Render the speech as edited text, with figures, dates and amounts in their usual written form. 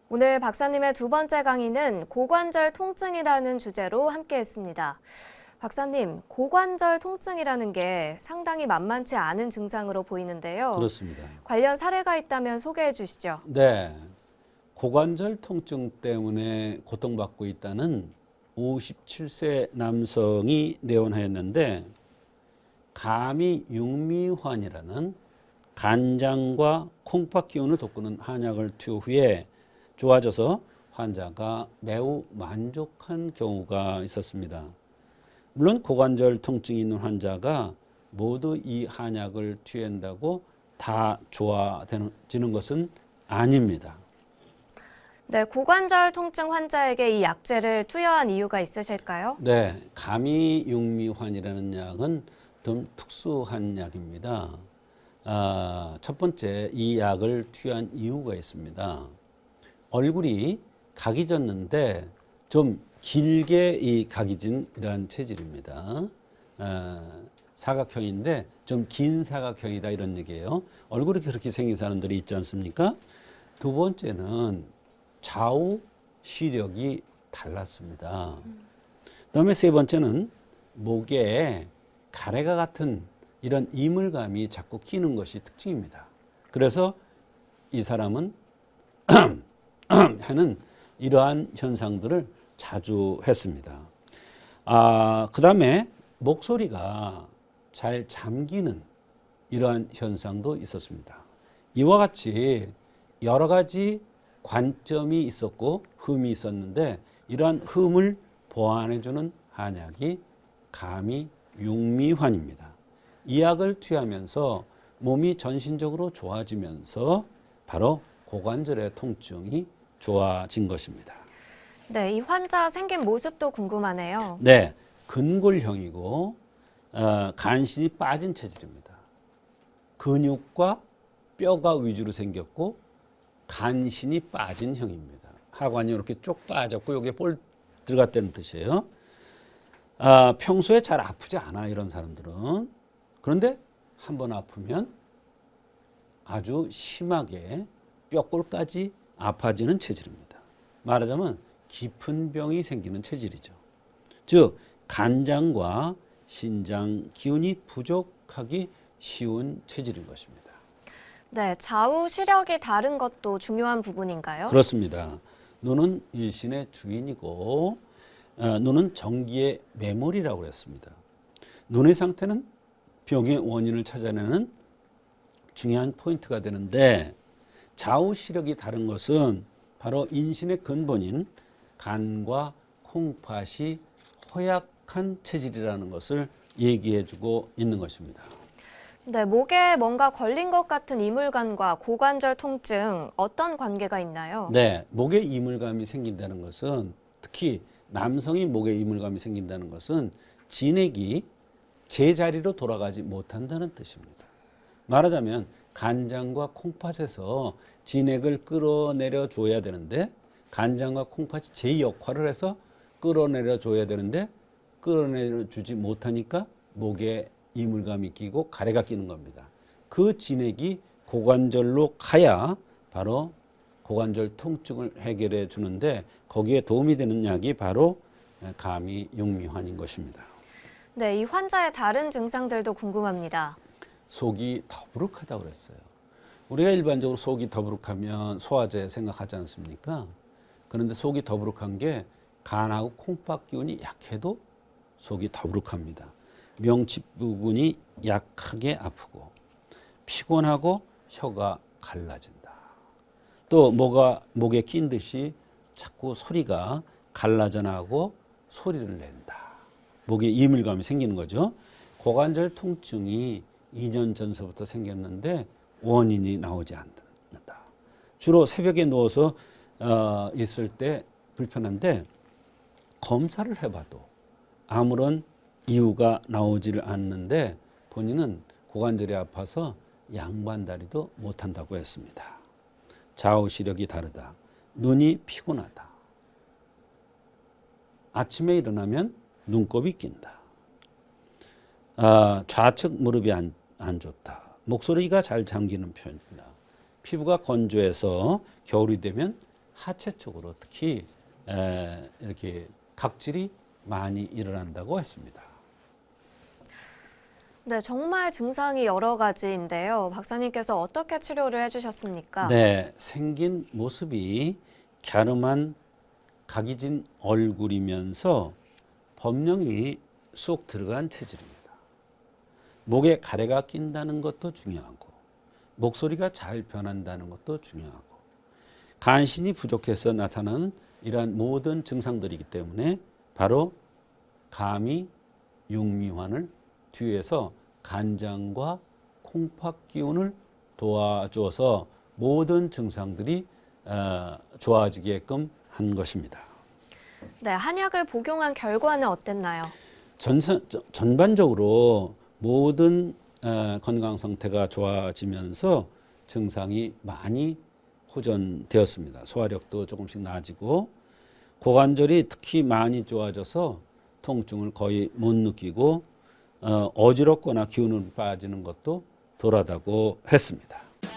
오늘 박사님의 두 번째 강의는 고관절 통증이라는 주제로 함께했습니다. 박사님, 고관절 통증이라는 게 상당히 만만치 않은 증상으로 보이는데요. 그렇습니다. 관련 사례가 있다면 소개해 주시죠. 네, 고관절 통증 때문에 고통받고 있다는 57세 남성이 내원하였는데 감이 육미환이라는 간장과 콩팥 기운을 돋구는 한약을 투여 후에 좋아져서 환자가 매우 만족한 경우가 있었습니다. 물론 고관절 통증이 있는 환자가 모두 이 한약을 투여한다고 다 좋아지는 것은 아닙니다. 네, 고관절 통증 환자에게 이 약재를 투여한 이유가 있으실까요? 네, 감이육미환이라는 약은 좀 특수한 약입니다. 첫 번째, 이 약을 투여한 이유가 있습니다. 얼굴이 각이 졌는데 좀 길게 이 각이 진 이러한 체질입니다. 사각형인데 좀 긴 사각형이다 이런 얘기예요. 얼굴이 그렇게 생긴 사람들이 있지 않습니까? 두 번째는 좌우 시력이 달랐습니다. 그다음에 세 번째는 목에 가래가 같은 이런 이물감이 자꾸 끼는 것이 특징입니다. 그래서 이 사람은 하는 이러한 현상들을 자주 했습니다. 그 다음에 목소리가 잘 잠기는 이러한 현상도 있었습니다. 이와 같이 여러 가지 관점이 있었고 흠이 있었는데 이러한 흠을 보완해주는 한약이 감이육미환입니다. 이 약을 투여하면서 몸이 전신적으로 좋아지면서 바로 고관절의 통증이 좋아진 것입니다. 네, 이 환자 생긴 모습도 궁금하네요. 네, 근골형이고 간신이 빠진 체질입니다. 근육과 뼈가 위주로 생겼고 간신이 빠진 형입니다. 하관이 이렇게 쭉 빠졌고 여기에 볼 들어갔다는 뜻이에요. 평소에 잘 아프지 않아 이런 사람들은. 그런데 한번 아프면 아주 심하게 뼈골까지 아파지는 체질입니다. 말하자면 깊은 병이 생기는 체질이죠. 즉 간장과 신장 기운이 부족하기 쉬운 체질인 것입니다. 네, 좌우 시력이 다른 것도 중요한 부분인가요? 그렇습니다. 눈은 일신의 주인이고 눈은 정기의 매몰이라고 했습니다. 눈의 상태는 병의 원인을 찾아내는 중요한 포인트가 되는데 좌우 시력이 다른 것은 바로 인신의 근본인 간과 콩팥이 허약한 체질이라는 것을 얘기해주고 있는 것입니다. 네, 목에 뭔가 걸린 것 같은 이물감과 고관절 통증 어떤 관계가 있나요? 네, 목에 이물감이 생긴다는 것은 특히 남성이 목에 이물감이 생긴다는 것은 진액이 제자리로 돌아가지 못한다는 뜻입니다. 말하자면 간장과 콩팥에서 진액을 끌어내려 줘야 되는데 간장과 콩팥이 제 역할을 해서 끌어내려 줘야 되는데 끌어내려 주지 못하니까 목에 이물감이 끼고 가래가 끼는 겁니다. 그 진액이 고관절로 가야 바로 고관절 통증을 해결해 주는데 거기에 도움이 되는 약이 바로 감이육미환인 것입니다. 네, 이 환자의 다른 증상들도 궁금합니다. 속이 더부룩하다고 그랬어요. 우리가 일반적으로 속이 더부룩하면 소화제 생각하지 않습니까? 그런데 속이 더부룩한 게 간하고 콩팥 기운이 약해도 속이 더부룩합니다. 명치 부분이 약하게 아프고 피곤하고 혀가 갈라진다. 또 목에 낀 듯이 자꾸 소리가 갈라져 나고 소리를 낸다. 목에 이물감이 생기는 거죠. 고관절 통증이 2년 전서부터 생겼는데 원인이 나오지 않는다. 주로 새벽에 누워서 있을 때 불편한데 검사를 해봐도 아무런 이유가 나오지를 않는데 본인은 고관절이 아파서 양반다리도 못한다고 했습니다. 좌우 시력이 다르다. 눈이 피곤하다. 아침에 일어나면 눈곱이 낀다. 좌측 무릎이 안 좋다. 목소리가 잘 잠기는 편이다. 피부가 건조해서 겨울이 되면 하체 쪽으로 특히 이렇게 각질이 많이 일어난다고 했습니다. 네, 정말 증상이 여러 가지인데요. 박사님께서 어떻게 치료를 해주셨습니까? 네, 생긴 모습이 갸름한 각이 진 얼굴이면서 범령이 쏙 들어간 체질입니다. 목에 가래가 낀다는 것도 중요하고 목소리가 잘 변한다는 것도 중요하고 간신이 부족해서 나타나는 이러한 모든 증상들이기 때문에 바로 감이 육미환을 뒤에서 간장과 콩팥 기운을 도와줘서 모든 증상들이 좋아지게끔 한 것입니다. 네, 한약을 복용한 결과는 어땠나요? 전반적으로 모든 건강 상태가 좋아지면서 증상이 많이 호전되었습니다. 소화력도 조금씩 나아지고 고관절이 특히 많이 좋아져서 통증을 거의 못 느끼고 어지럽거나 기운을 빠지는 것도 덜하다고 했습니다.